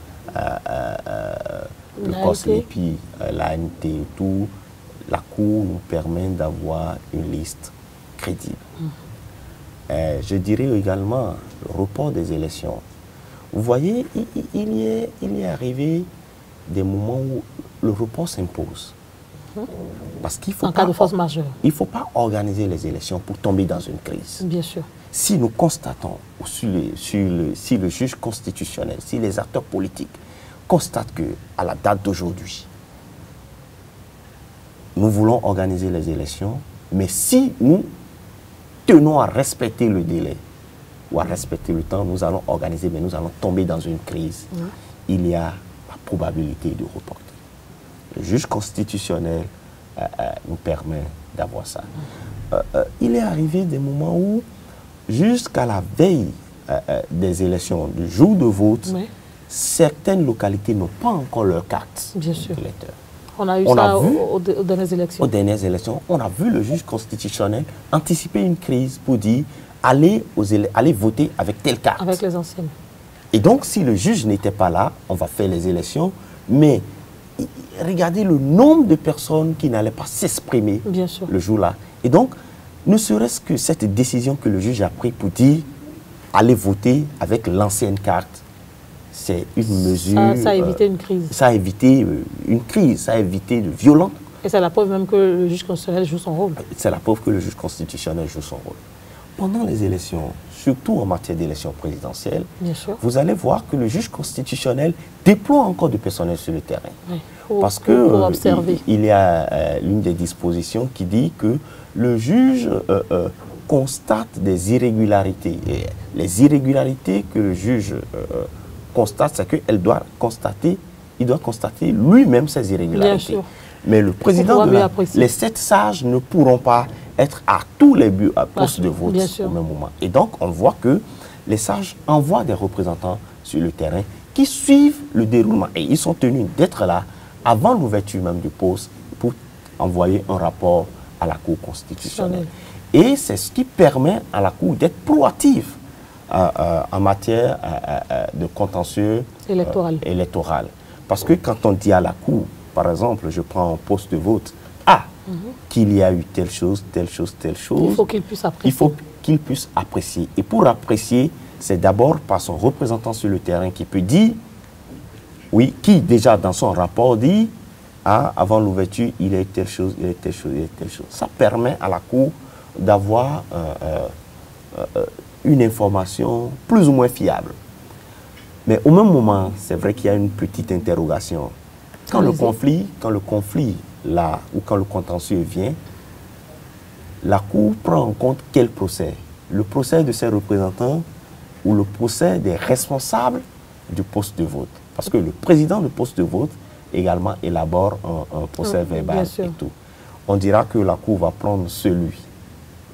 Speaker 3: le COSLEPI, l'ANT et tout, la Cour nous permet d'avoir une liste crédible. Je dirais également le report des élections. Vous voyez, il y est arrivé des moments où le report s'impose. Parce qu'il faut
Speaker 1: en cas de force majeure.
Speaker 3: Il ne faut pas organiser les élections pour tomber dans une crise.
Speaker 1: Bien sûr.
Speaker 3: Si nous constatons, si le juge constitutionnel, si les acteurs politiques constatent qu'à la date d'aujourd'hui, nous voulons organiser les élections, mais si nous tenons à respecter le délai ou à respecter le temps, nous allons organiser, mais nous allons tomber dans une crise. Il y a la probabilité de reporter. Le juge constitutionnel nous permet d'avoir ça. Il est arrivé des moments où, jusqu'à la veille des élections, du jour de vote, certaines localités n'ont pas encore leur carte d'électeur.
Speaker 1: On a eu ça aux dernières élections.
Speaker 3: Aux dernières élections, on a vu le juge constitutionnel anticiper une crise pour dire allez voter avec telle carte.
Speaker 1: Avec les anciennes.
Speaker 3: Et donc, si le juge n'était pas là, on va faire les élections, mais regardez le nombre de personnes qui n'allaient pas s'exprimer le jour-là. Et donc, ne serait-ce que cette décision que le juge a prise pour dire allez voter avec l'ancienne carte, c'est une mesure...
Speaker 1: Ça a évité une crise.
Speaker 3: Ça a évité une crise, ça a évité de violence.
Speaker 1: Et c'est la preuve même que le juge constitutionnel joue son rôle.
Speaker 3: C'est la preuve que le juge constitutionnel joue son rôle. Pendant les élections, surtout en matière d'élections présidentielles, vous allez voir que le juge constitutionnel déploie encore du personnel sur le terrain. Parce qu'il y a l'une des dispositions qui dit que le juge constate des irrégularités. Et les irrégularités que le juge constate, c'est qu'il doit constater lui-même ces irrégularités. Mais le président, les 7 sages ne pourront pas être à tous les postes de vote au même moment. Et donc, on voit que les sages envoient des représentants sur le terrain qui suivent le déroulement. Et ils sont tenus d'être là avant l'ouverture même du poste pour envoyer un rapport à la Cour constitutionnelle. Et c'est ce qui permet à la Cour d'être proactive en matière de contentieux électoral. Parce que quand on dit à la Cour, par exemple, je prends un poste de vote, qu'il y a eu telle chose, telle chose, telle chose.
Speaker 1: Il faut qu'il puisse apprécier.
Speaker 3: Il faut qu'il puisse apprécier. Et pour apprécier, c'est d'abord par son représentant sur le terrain qui peut dire, oui, qui déjà dans son rapport dit, avant l'ouverture, il y a eu telle chose, il y a eu telle chose, il y a eu telle chose. Ça permet à la Cour d'avoir une information plus ou moins fiable. Mais au même moment, c'est vrai qu'il y a une petite interrogation. Quand le conflit là, ou quand le contentieux vient, la Cour prend en compte quel procès? Le procès de ses représentants ou le procès des responsables du poste de vote? Parce que le président du poste de vote également élabore un procès verbal et tout. On dira que la Cour va prendre celui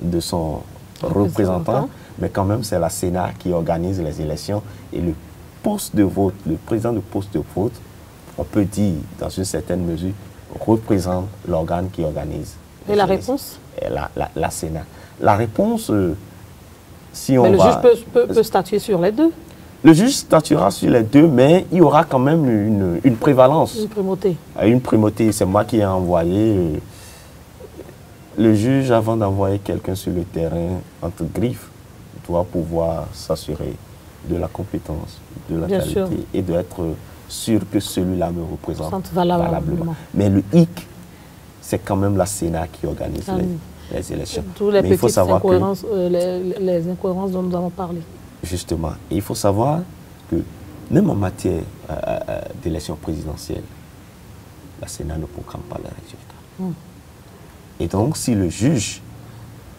Speaker 3: de son représentant, mais quand même c'est la Sénat qui organise les élections et le poste de vote, le président du poste de vote, on peut dire dans une certaine mesure, représente l'organe qui organise.
Speaker 1: Et la réponse?
Speaker 3: La Sénat. La réponse, si on
Speaker 1: mais le juge peut statuer sur les deux.
Speaker 3: Le juge statuera sur les deux, mais il y aura quand même une prévalence.
Speaker 1: Une primauté.
Speaker 3: Une primauté. C'est moi qui ai envoyé. Le juge, avant d'envoyer quelqu'un sur le terrain, entre griffes, doit pouvoir s'assurer de la compétence, de la qualité et d'être sûr que celui-là me représente valablement. Mais le hic, c'est quand même la Sénat qui organise les élections.
Speaker 1: Toutes les petites incohérences, les incohérences dont nous avons parlé.
Speaker 3: Justement. Et il faut savoir que même en matière d'élection présidentielle, la Sénat ne proclame pas les résultats. Et donc, si le juge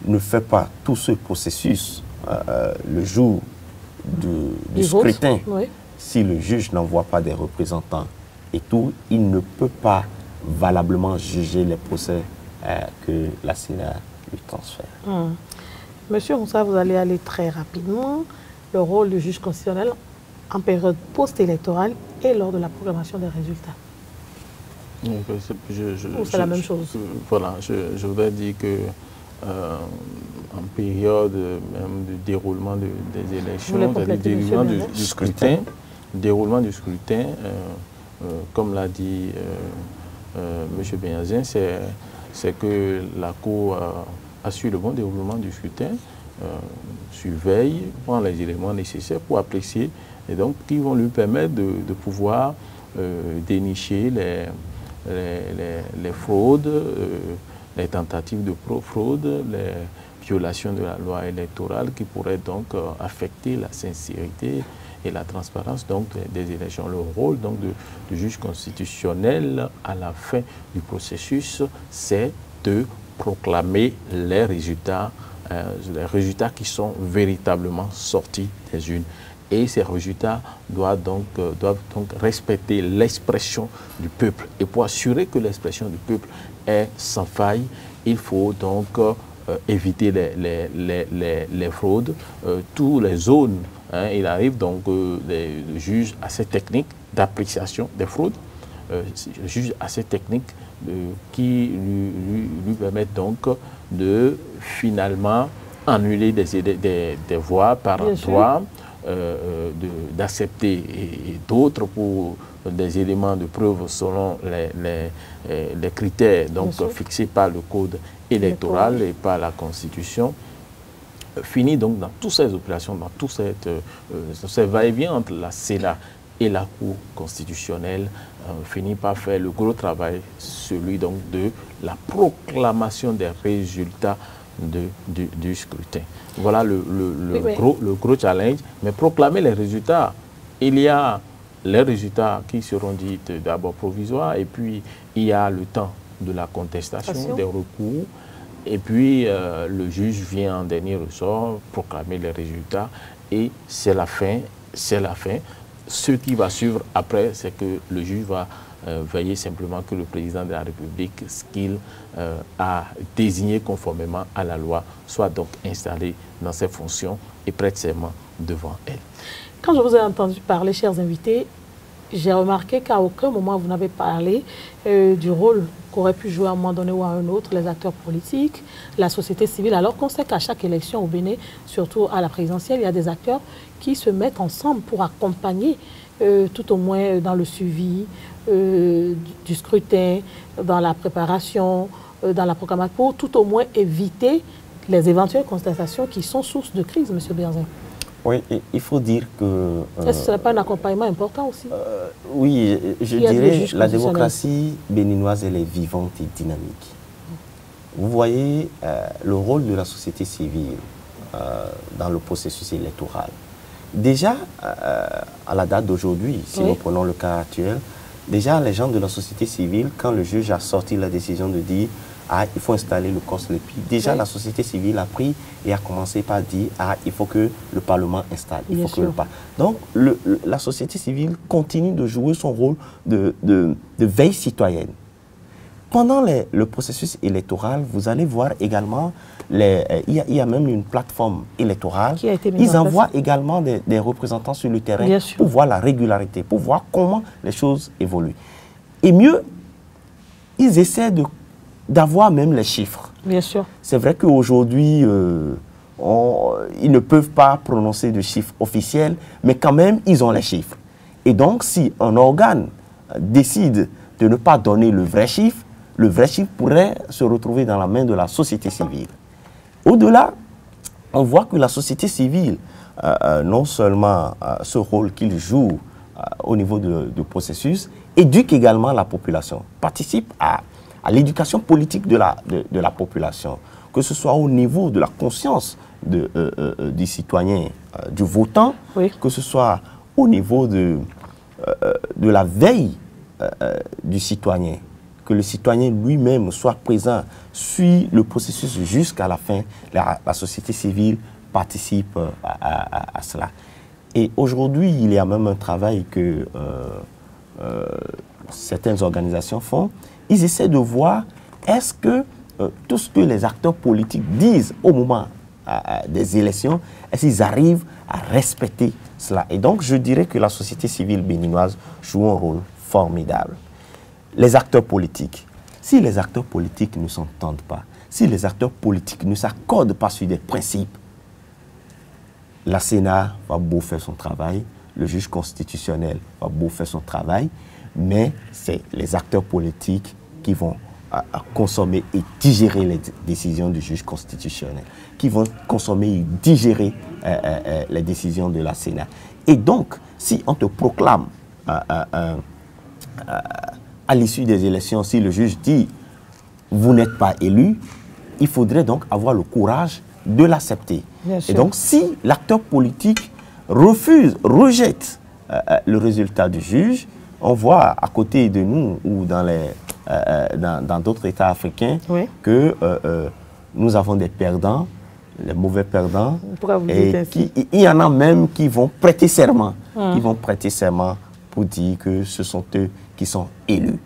Speaker 3: ne fait pas tout ce processus le jour du scrutin, si le juge n'envoie pas des représentants et tout, il ne peut pas valablement juger les procès que la CENA lui transfère.
Speaker 1: Monsieur Moussa, vous allez aller très rapidement. Le rôle du juge constitutionnel en période post-électorale et lors de la programmation des résultats. Ou c'est la même chose?
Speaker 2: Voilà, je voudrais dire que en période même de déroulement des élections, déroulement du scrutin, comme l'a dit M. Benyazin, c'est que la Cour assure le bon déroulement du scrutin, surveille, prend les éléments nécessaires pour apprécier, et donc qui vont lui permettre de pouvoir dénicher les fraudes, les tentatives de fraude, les violations de la loi électorale qui pourraient donc affecter la sincérité et la transparence donc des élections. Le rôle donc du juge constitutionnel à la fin du processus, c'est de proclamer les résultats qui sont véritablement sortis des urnes. Et ces résultats doivent donc respecter l'expression du peuple. Et pour assurer que l'expression du peuple est sans faille, il faut donc éviter les fraudes, toutes les zones. Il arrive donc le juge assez technique d'appréciation des fraudes, le juge assez technique qui lui permettent donc de finalement annuler des voix par droit, d'accepter et d'autres pour des éléments de preuve selon les critères donc fixés par le code électoral et par la Constitution. Finit donc dans toutes ces opérations, dans tout ces va-et-vient entre la CENA et la Cour constitutionnelle, finit par faire le gros travail, celui donc de la proclamation des résultats du scrutin. Voilà le gros challenge. Mais proclamer les résultats, il y a les résultats qui seront dits d'abord provisoires, et puis il y a le temps de la contestation, des recours, et puis le juge vient en dernier ressort proclamer les résultats, et c'est la fin, c'est la fin. Ce qui va suivre après, c'est que le juge va veiller simplement que le président de la République, ce qu'il a désigné conformément à la loi, soit donc installé dans ses fonctions et prête serment devant elle.
Speaker 1: Quand je vous ai entendu parler, chers invités, j'ai remarqué qu'à aucun moment vous n'avez parlé du rôle qu'auraient pu jouer à un moment donné ou à un autre les acteurs politiques, la société civile, alors qu'on sait qu'à chaque élection au Bénin, surtout à la présidentielle, il y a des acteurs qui se mettent ensemble pour accompagner tout au moins dans le suivi du scrutin, dans la préparation, dans la proclamation, pour tout au moins éviter les éventuelles constatations qui sont source de crise, M. Benyazin.
Speaker 3: Oui, il faut dire que...
Speaker 1: Est-ce que ce n'est pas un accompagnement important aussi?
Speaker 3: Oui, je dirais la démocratie béninoise, elle est vivante et dynamique. Vous voyez le rôle de la société civile dans le processus électoral. Déjà, à la date d'aujourd'hui, si nous prenons le cas actuel, déjà les gens de la société civile, quand le juge a sorti la décision de dire ah, il faut installer le COSLEPI. Déjà, la société civile a pris et a commencé par dire ah, il faut que le Parlement installe. Il faut que le Donc, la société civile continue de jouer son rôle de veille citoyenne. Pendant le processus électoral, vous allez voir également, il y a même une plateforme électorale. Ils envoient également des représentants sur le terrain pour voir la régularité, pour voir comment les choses évoluent. Et mieux, ils essaient d'avoir même les chiffres.
Speaker 1: Bien sûr.
Speaker 3: C'est vrai qu'aujourd'hui, ils ne peuvent pas prononcer de chiffres officiels, mais quand même, ils ont les chiffres. Et donc, si un organe décide de ne pas donner le vrai chiffre pourrait se retrouver dans la main de la société civile. Au-delà, on voit que la société civile, non seulement ce rôle qu'il joue au niveau du processus, éduque également la population, participe à l'éducation politique de la population, que ce soit au niveau de la conscience du citoyen, du votant, que ce soit au niveau de la veille du citoyen, que le citoyen lui-même soit présent, suit le processus jusqu'à la fin. La société civile participe à cela. Et aujourd'hui, il y a même un travail que certaines organisations font, ils essaient de voir est-ce que tout ce que les acteurs politiques disent au moment des élections, est-ce qu'ils arrivent à respecter cela. Et donc, je dirais que la société civile béninoise joue un rôle formidable. Les acteurs politiques, si les acteurs politiques ne s'entendent pas, si les acteurs politiques ne s'accordent pas sur des principes, la Sénat va beau faire son travail, le juge constitutionnel va beau faire son travail, mais c'est les acteurs politiques qui vont consommer et digérer les décisions du juge constitutionnel, qui vont consommer et digérer les décisions de la Sénat. Et donc, si on te proclame à l'issue des élections, si le juge dit « vous n'êtes pas élu », il faudrait donc avoir le courage de l'accepter. Et donc, si l'acteur politique refuse, rejette le résultat du juge, on voit à côté de nous ou dans d'autres États africains que nous avons des perdants, les mauvais perdants. Et il y en a même qui vont prêter serment. Qui vont prêter serment pour dire que ce sont eux qui sont élus.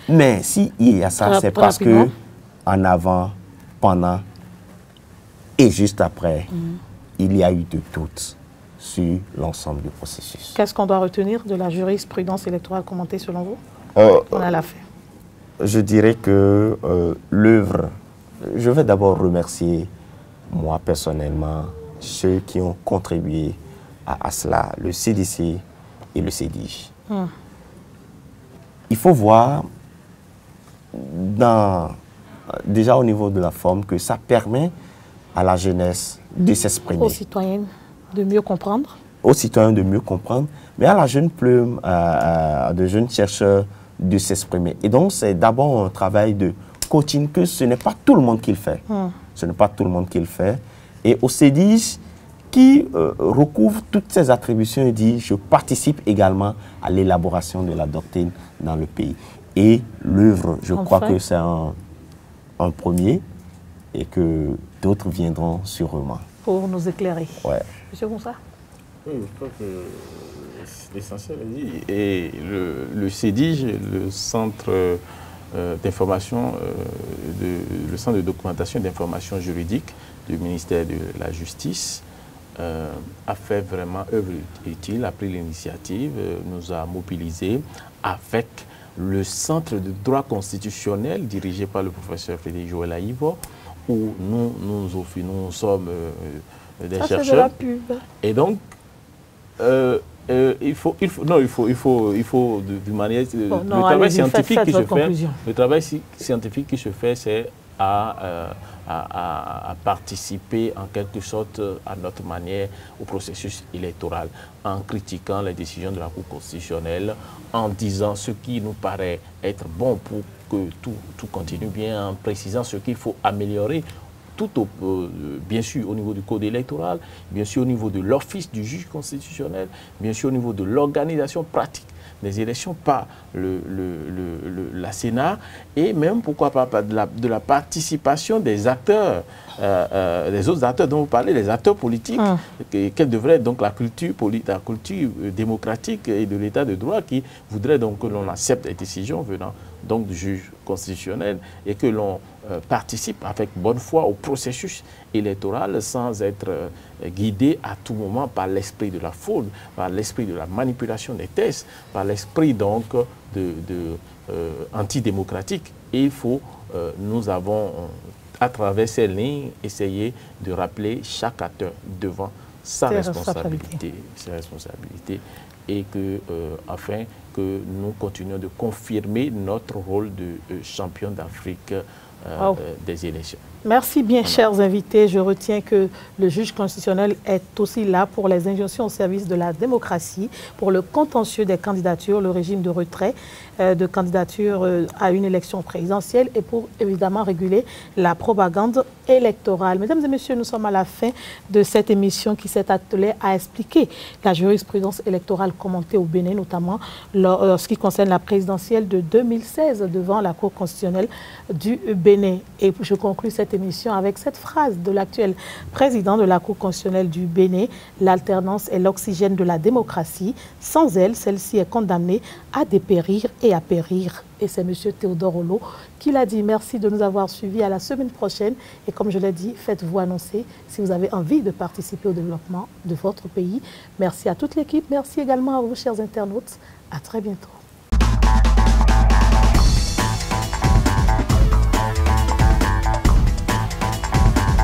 Speaker 3: Mais s'il y a ça, c'est parce que en avant, pendant et juste après, il y a eu de doutes sur l'ensemble du processus.
Speaker 1: Qu'est-ce qu'on doit retenir de la jurisprudence électorale commentée selon vous? On a la fin.
Speaker 3: Je dirais que l'œuvre, je vais d'abord remercier, moi personnellement, ceux qui ont contribué à cela, le CDC et le CEDIJ. Il faut voir, déjà au niveau de la forme, que ça permet à la jeunesse de s'exprimer.
Speaker 1: Aux citoyens de mieux comprendre.
Speaker 3: Aux citoyens de mieux comprendre, mais à la jeune plume, de jeunes chercheurs de s'exprimer. Et donc, c'est d'abord un travail de coaching que ce n'est pas tout le monde qui le fait. Ce n'est pas tout le monde qui le fait. Et au CEDIJ, qui recouvre toutes ces attributions et dit « je participe également à l'élaboration de la doctrine dans le pays ». Et l'œuvre, je crois que c'est un premier et que d'autres viendront sûrement.
Speaker 1: Pour nous éclairer.
Speaker 3: Ouais.
Speaker 1: Monsieur Moussa?
Speaker 2: Oui, je crois que l'essentiel est dit. Et le CEDIJ, le centre d'information, le centre de documentation d'information juridique du ministère de la Justice, a fait vraiment œuvre utile, a pris l'initiative, nous a mobilisés avec le centre de droit constitutionnel dirigé par le professeur Frédéric Joël Aïvo, où nous sommes des chercheurs.
Speaker 1: C'est de la pub.
Speaker 2: Et donc, il faut de manière, le travail scientifique qui se fait, c'est à participer en quelque sorte à notre manière au processus électoral, en critiquant les décisions de la Cour constitutionnelle, en disant ce qui nous paraît être bon pour que tout continue bien, en précisant ce qu'il faut améliorer, bien sûr au niveau du code électoral, bien sûr au niveau de l'office du juge constitutionnel, bien sûr au niveau de l'organisation pratique des élections par la Sénat, et même, pourquoi pas, de la participation des acteurs, des autres acteurs dont vous parlez, les acteurs politiques, quelle devrait être donc la culture démocratique et de l'état de droit qui voudrait donc que l'on accepte les décisions venant donc du juge constitutionnel et que l'on participe avec bonne foi au processus électoral sans être guidé à tout moment par l'esprit de la fraude, par l'esprit de la manipulation des tests, par l'esprit donc antidémocratique. Et il faut, nous avons à travers ces lignes essayé de rappeler chaque acteur devant sa responsabilité, et que, afin que nous continuions de confirmer notre rôle de champion d'Afrique des élections.
Speaker 1: Merci bien, chers invités. Je retiens que le juge constitutionnel est aussi là pour les injonctions au service de la démocratie, pour le contentieux des candidatures, le régime de retrait de candidature à une élection présidentielle et pour évidemment réguler la propagande électorale. Mesdames et messieurs, nous sommes à la fin de cette émission qui s'est attelée à expliquer la jurisprudence électorale commentée au Bénin, notamment ce qui concerne la présidentielle de 2016 devant la Cour constitutionnelle du Bénin. Et je conclus cette émission avec cette phrase de l'actuel président de la Cour constitutionnelle du Bénin: l'alternance est l'oxygène de la démocratie. Sans elle, celle-ci est condamnée à dépérir et à périr Et c'est M. Théodore Olo qui l'a dit. Merci de nous avoir suivis. À la semaine prochaine. Et comme je l'ai dit, faites-vous annoncer si vous avez envie de participer au développement de votre pays. Merci à toute l'équipe. Merci également à vous, chers internautes. À très bientôt.